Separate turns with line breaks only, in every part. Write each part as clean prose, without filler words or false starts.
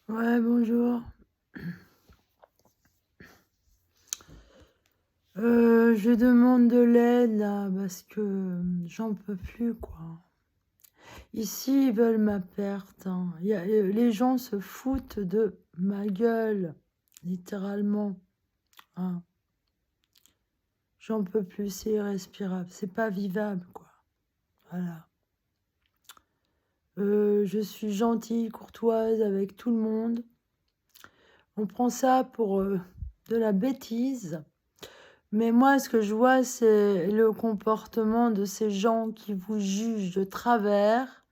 Ouais, bonjour. Je demande de l'aide là parce que j'en peux plus quoi. Ici, ils veulent ma perte, hein. Les gens se foutent de ma gueule, littéralement, hein. J'en peux plus, c'est irrespirable, c'est pas vivable quoi. Voilà. Je suis gentille, courtoise avec tout le monde. On prend ça pour de la bêtise. Mais moi, ce que je vois, c'est le comportement de ces gens qui vous jugent de travers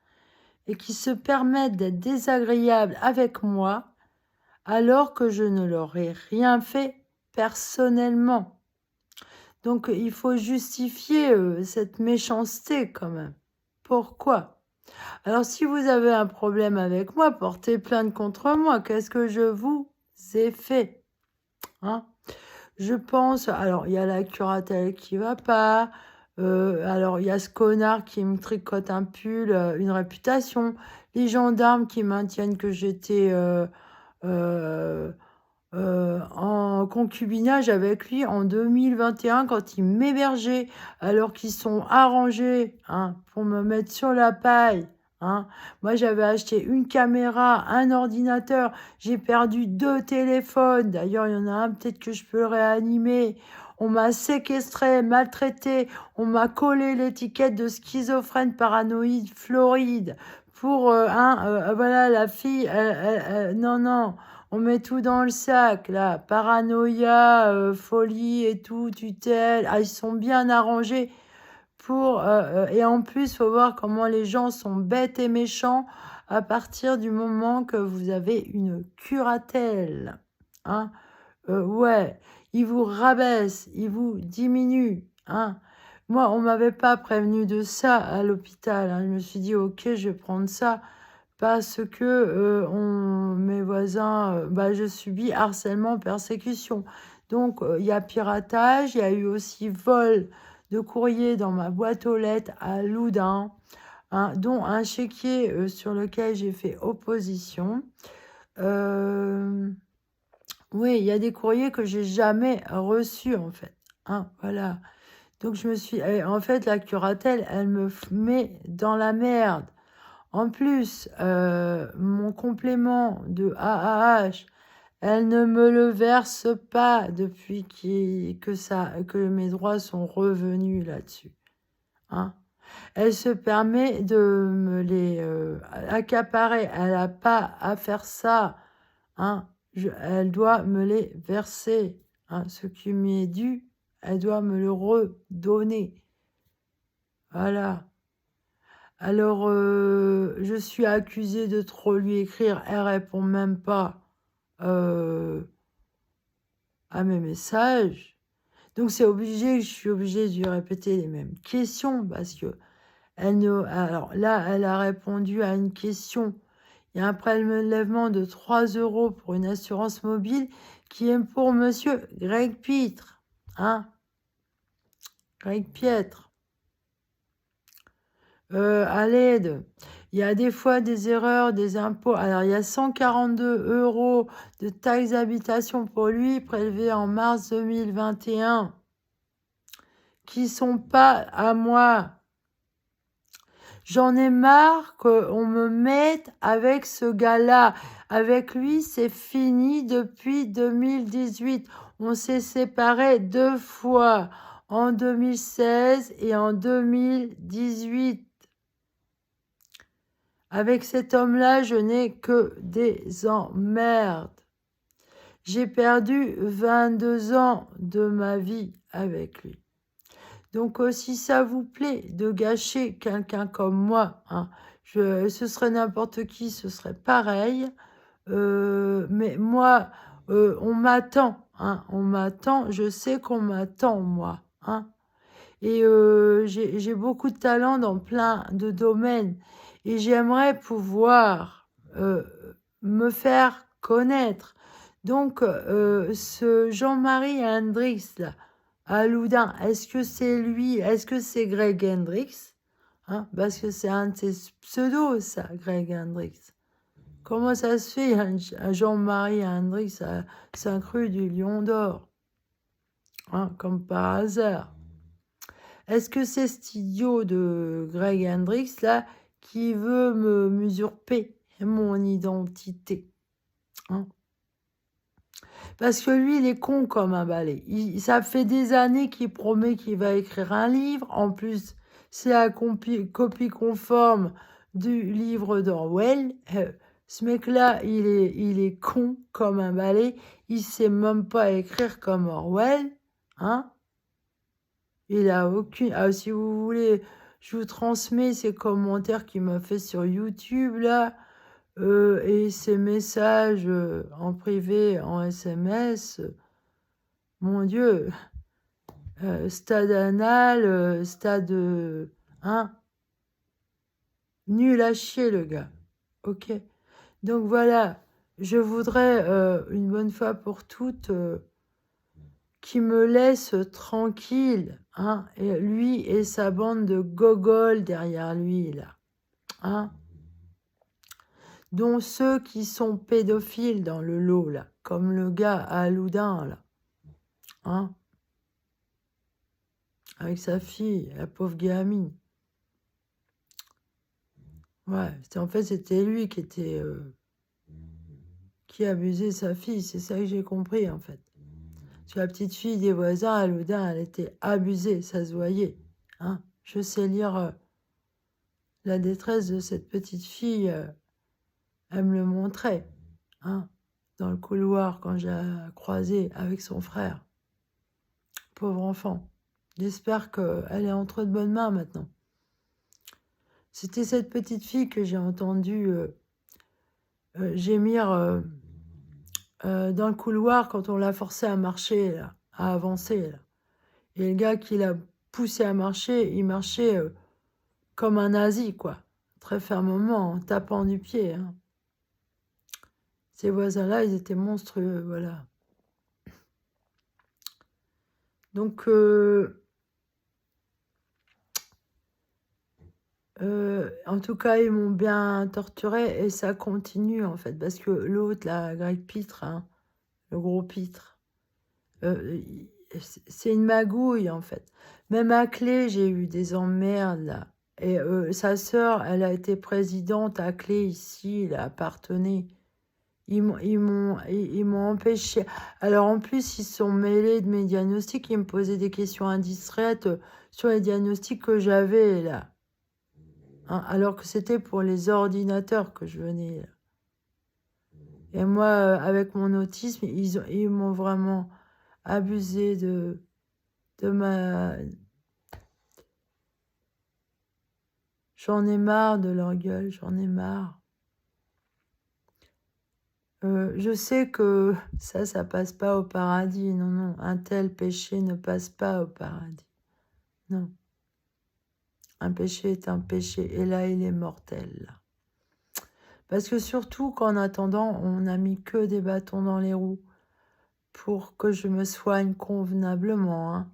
et qui se permettent d'être désagréables avec moi alors que je ne leur ai rien fait personnellement. Donc, il faut justifier cette méchanceté quand même. Pourquoi? Alors, si vous avez un problème avec moi, portez plainte contre moi. Qu'est-ce que je vous ai fait, hein? Je pense, alors il y a la curatelle qui va pas, alors il y a ce connard qui me tricote un pull, une réputation, les gendarmes qui maintiennent que j'étais euh, en concubinage avec lui en 2021 quand il m'hébergeait, alors qu'ils sont arrangés, hein, pour me mettre sur la paille. Hein. Moi, j'avais acheté une caméra, un ordinateur, j'ai perdu 2 téléphones. D'ailleurs, il y en a un, peut-être que je peux le réanimer. On m'a séquestré, maltraité, on m'a collé l'étiquette de schizophrène paranoïde Floride pour, voilà, la fille, non, non. On met tout dans le sac, là. Paranoïa, folie et tout, tutelle. Ah, ils sont bien arrangés pour... et en plus, faut voir comment les gens sont bêtes et méchants à partir du moment que vous avez une curatelle. Hein. Ouais, ils vous rabaissent, ils vous diminuent. Hein. Moi, on m'avait pas prévenu de ça à l'hôpital. Hein. Je me suis dit, ok, je vais prendre ça parce que mes voisins, je subis harcèlement, persécution. Donc, il y a piratage, il y a eu aussi vol de courrier dans ma boîte aux lettres à Loudun, hein, dont un chéquier sur lequel j'ai fait opposition. Oui, il y a des courriers que j'ai jamais reçus, en fait. Hein, voilà. Donc, en fait, la curatelle, elle me met dans la merde. En plus, mon complément de AAH, elle ne me le verse pas depuis que mes droits sont revenus là-dessus. Hein. Elle se permet de me les accaparer. Elle n'a pas à faire ça. Hein. Elle doit me les verser. Hein. Ce qui m'est dû, elle doit me le redonner. Voilà. Alors, je suis accusée de trop lui écrire. Elle répond même pas à mes messages. Donc, je suis obligée de lui répéter les mêmes questions parce que alors là, elle a répondu à une question. Il y a un prélèvement de 3 € pour une assurance mobile qui est pour monsieur Greg Pitre. Hein? Greg Pietre. À l'aide. Il y a des fois des erreurs, des impôts. Alors, il y a 142 € de taxes d'habitation pour lui, prélevés en mars 2021, qui sont pas à moi. J'en ai marre qu'on me mette avec ce gars-là. Avec lui, c'est fini depuis 2018. On s'est séparés 2 fois, en 2016 et en 2018. Avec cet homme-là, je n'ai que des emmerdes. J'ai perdu 22 ans de ma vie avec lui. Donc, si ça vous plaît de gâcher quelqu'un comme moi, hein, ce serait n'importe qui, ce serait pareil. Mais moi, on m'attend. Hein, on m'attend. Je sais qu'on m'attend, moi. Hein. Et j'ai beaucoup de talent dans plein de domaines. Et j'aimerais pouvoir me faire connaître. Donc, ce Jean-Marie Hendrix, là, à Loudun, est-ce que c'est lui? Est-ce que c'est Greg Hendrix? Hein, parce que c'est un de ses pseudos, ça, Greg Hendrix. Comment ça se fait, un Jean-Marie Hendrix à Saint-Cru du Lion d'Or, hein, comme par hasard. Est-ce que c'est cet idiot de Greg Hendrix, là, qui veut m'usurper mon identité, hein? Parce que lui, il est con comme un balai. Ça fait des années qu'il promet qu'il va écrire un livre. En plus, c'est la copie conforme du livre d'Orwell. Ce mec-là, il est con comme un balai. Il sait même pas écrire comme Orwell, hein? Il a aucune... Ah, si vous voulez, je vous transmets ses commentaires qu'il m'a fait sur YouTube, là, et ses messages en privé, en SMS. Mon Dieu, stade anal, stade... hein, nul à chier, le gars. Ok. Donc voilà, je voudrais, une bonne fois pour toutes, qu'il me laisse tranquille, hein, et lui et sa bande de gogoles derrière lui, là, hein, dont ceux qui sont pédophiles dans le lot, là, comme le gars à Loudun, là, hein, avec sa fille, la pauvre gamine. Ouais, en fait, c'était lui qui abusait sa fille, c'est ça que j'ai compris, en fait. Parce que la petite fille des voisins à Loudun, elle était abusée, ça se voyait, hein. Je sais lire la détresse de cette petite fille, elle me le montrait, hein, dans le couloir quand j'ai croisé avec son frère. Pauvre enfant. J'espère qu'elle est entre de bonnes mains maintenant. C'était cette petite fille que j'ai entendue gémir dans le couloir quand on l'a forcé à marcher, là, à avancer, là. Et le gars qui l'a poussé à marcher, il marchait comme un nazi, quoi. Très fermement, en tapant du pied, hein. Ces voisins-là, ils étaient monstrueux, voilà. Donc, en tout cas, ils m'ont bien torturé et ça continue, en fait, parce que l'autre, la Greg Pitre, hein, le gros Pitre, c'est une magouille, en fait. Même à Clé, j'ai eu des emmerdes, là. Et sa sœur, elle a été présidente à Clé, ici, là, à Parthenay. Ils m'ont empêché. Alors, en plus, ils se sont mêlés de mes diagnostics. Ils me posaient des questions indiscrètes sur les diagnostics que j'avais, là. Hein, alors que c'était pour les ordinateurs que je venais, là. Et moi, avec mon autisme, ils m'ont vraiment abusé de ma... J'en ai marre de leur gueule, j'en ai marre. Je sais que ça passe pas au paradis. Non, non, un tel péché ne passe pas au paradis. Non. Un péché est un péché, et là, il est mortel. Parce que surtout qu'en attendant, on n'a mis que des bâtons dans les roues pour que je me soigne convenablement, hein.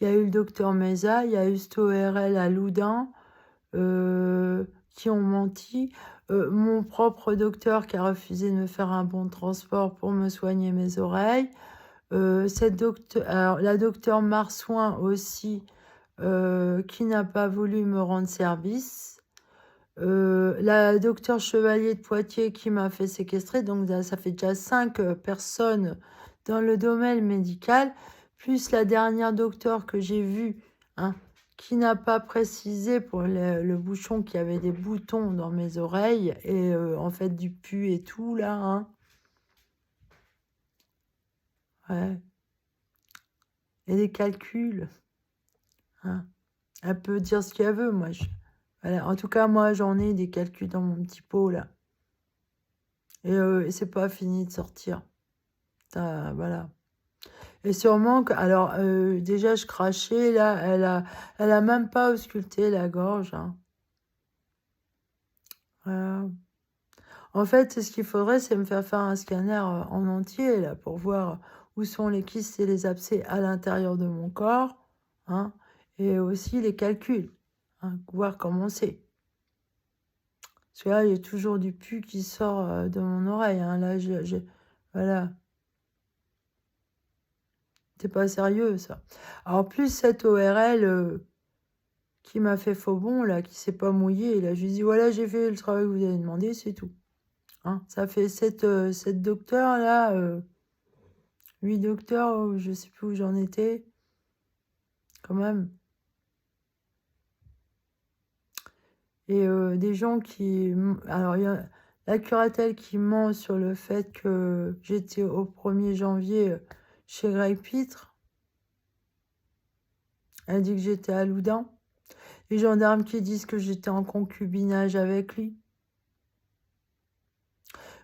Il y a eu le docteur Mesa, il y a eu cet ORL à Loudun, qui ont menti. Mon propre docteur qui a refusé de me faire un bon de transport pour me soigner mes oreilles. Alors, la docteure Marsouin aussi, qui n'a pas voulu me rendre service. La docteure Chevalier de Poitiers qui m'a fait séquestrer. Donc, ça fait déjà 5 personnes dans le domaine médical. Plus la dernière docteure que j'ai vue, hein, qui n'a pas précisé pour le bouchon qu'il y avait des boutons dans mes oreilles et en fait du pus et tout là, hein. Ouais. Et des calculs, hein. Elle peut dire ce qu'elle veut, moi. Voilà. En tout cas, moi, j'en ai des calculs dans mon petit pot là. Et c'est pas fini de sortir. Voilà. Et sûrement que, alors, déjà, je crachais, là, elle a même pas ausculté la gorge, hein. Voilà. En fait, ce qu'il faudrait, c'est me faire un scanner en entier, là, pour voir où sont les kystes et les abcès à l'intérieur de mon corps, hein, et aussi les calculs, hein, voir comment c'est. Parce que là, il y a toujours du pu qui sort de mon oreille. Hein. Là, voilà. C'est pas sérieux, ça. Alors, plus cette ORL qui m'a fait faux bon, là, qui s'est pas mouillé, là, je lui dis, voilà, j'ai fait le travail que vous avez demandé, c'est tout. Hein. Ça fait 7 docteurs, là, 8 docteurs, je sais plus où j'en étais. Quand même. Et des gens qui... Alors, il y a la curatelle qui ment sur le fait que j'étais au 1er janvier chez Greg Pitre. Elle dit que j'étais à Loudun. Les gendarmes qui disent que j'étais en concubinage avec lui.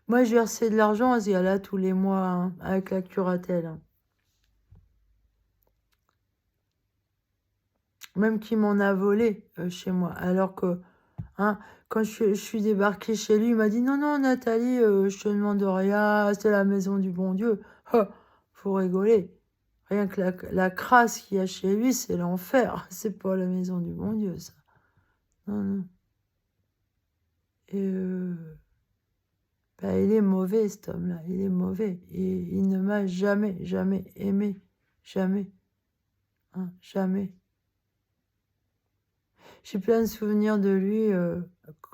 Moi, je versais de l'argent à ce gars-là tous les mois hein, avec la curatelle. Hein. Même qu'il m'en a volé chez moi. Alors que... Hein, quand je suis débarquée chez lui, il m'a dit « Non, non, Nathalie, je te demande rien, c'est la maison du bon Dieu. » Faut rigoler. Rien que la crasse qu'il y a chez lui, c'est l'enfer. C'est pas la maison du bon Dieu, ça. Non, non. Et il est mauvais, cet homme-là. Il est mauvais. Et il ne m'a jamais, jamais aimé. Jamais. Hein, jamais. J'ai plein de souvenirs de lui,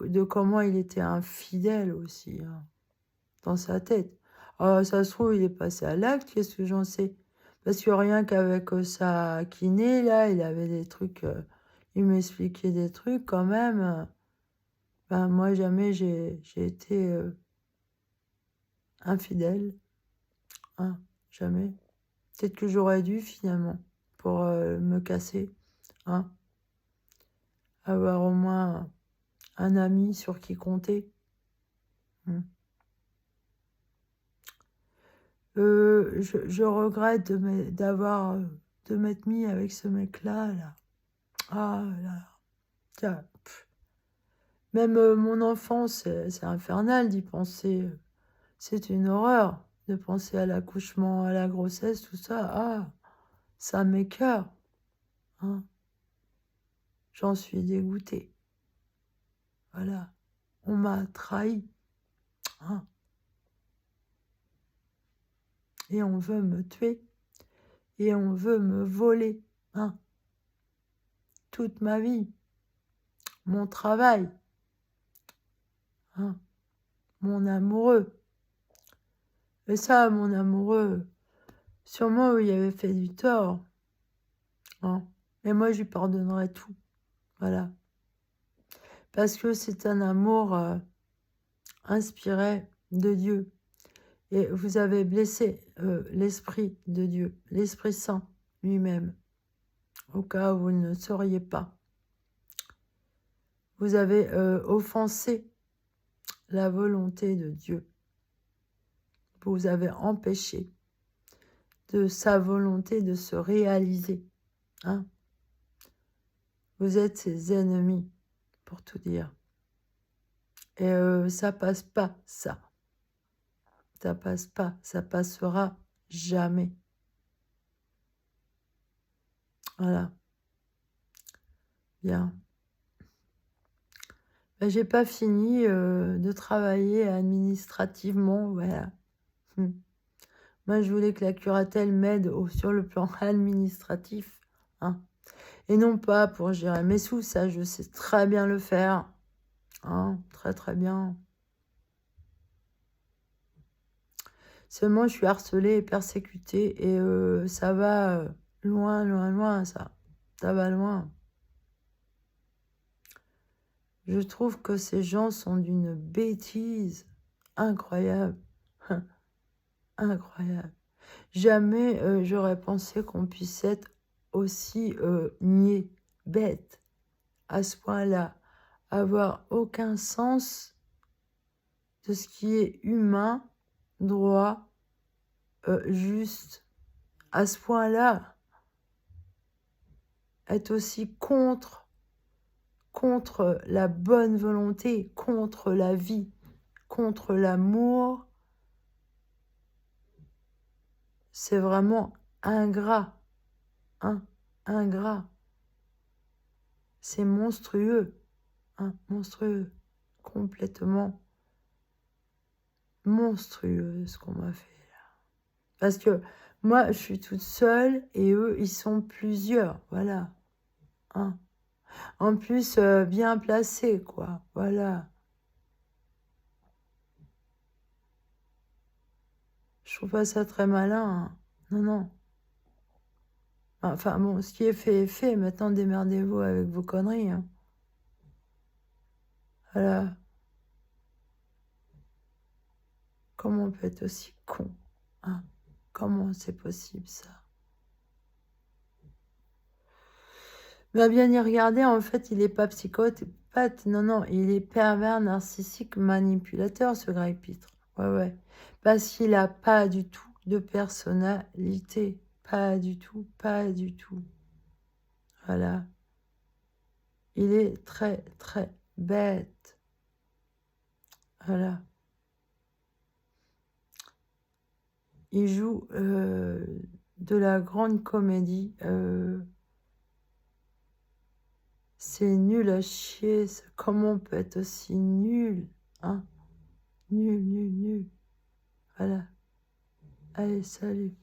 de comment il était infidèle aussi, hein, dans sa tête. Ah, ça se trouve, il est passé à l'acte, qu'est-ce que j'en sais? Parce que rien qu'avec sa kiné, là, il avait des trucs, il m'expliquait des trucs quand même. Ben, moi, jamais j'ai été infidèle. Hein, jamais. Peut-être que j'aurais dû, finalement, pour me casser. Hein, avoir au moins un ami sur qui compter. Je regrette de m'être mis avec ce mec-là. Là. Ah là. Tiens, même mon enfance, c'est infernal d'y penser. C'est une horreur de penser à l'accouchement, à la grossesse, tout ça. Ah, ça m'écoeure. Hein. J'en suis dégoûtée. Voilà. On m'a trahi. Hein. Et on veut me tuer. Et on veut me voler. Hein. Toute ma vie. Mon travail. Hein. Mon amoureux. Et ça, mon amoureux, sûrement il avait fait du tort. Hein. Et moi, je lui pardonnerai tout. Voilà. Parce que c'est un amour inspiré de Dieu. Et vous avez blessé l'Esprit de Dieu, l'Esprit Saint lui-même, au cas où vous ne sauriez pas. Vous avez offensé la volonté de Dieu. Vous avez empêché de sa volonté de se réaliser. Hein. Vous êtes ses ennemis, pour tout dire. Et ça passe pas, ça. Ça passe pas, ça passera jamais. Voilà. Bien. Ben, j'ai pas fini de travailler administrativement, voilà. Moi, je voulais que la curatelle m'aide sur le plan administratif. Hein. Et non pas pour gérer mes sous, ça, je sais très bien le faire. Hein, très, très bien. Seulement, je suis harcelée et persécutée et ça va loin, loin, loin, ça. Ça va loin. Je trouve que ces gens sont d'une bêtise incroyable. Incroyable. Jamais j'aurais pensé qu'on puisse être aussi niais, bête, à ce point-là. Avoir aucun sens de ce qui est humain, droit, juste. À ce point-là, être aussi contre la bonne volonté, contre la vie, contre l'amour, c'est vraiment ingrat. Hein, ingrat. C'est monstrueux. Hein, monstrueux. complètement monstrueux ce qu'on m'a fait là. Parce que moi, je suis toute seule et eux, ils sont plusieurs. Voilà. Hein. En plus, bien placés, quoi. Voilà. Je trouve pas ça très malin. Hein. Non, non. Enfin, bon, ce qui est fait est fait. Maintenant, démerdez-vous avec vos conneries. Hein. Voilà. Comment on peut être aussi con? Hein? Comment c'est possible, ça? Mais à bien y regarder, en fait, il n'est pas psychopathe. Non, non, il est pervers, narcissique, manipulateur, ce Greg Pitre. Ouais, ouais. Parce qu'il n'a pas du tout de personnalité. Pas du tout, pas du tout. Voilà. Il est très, très bête. Voilà. Il joue de la grande comédie. C'est nul à chier. Comment on peut être aussi nul? Hein? Nul, nul, nul. Voilà. Allez, salut.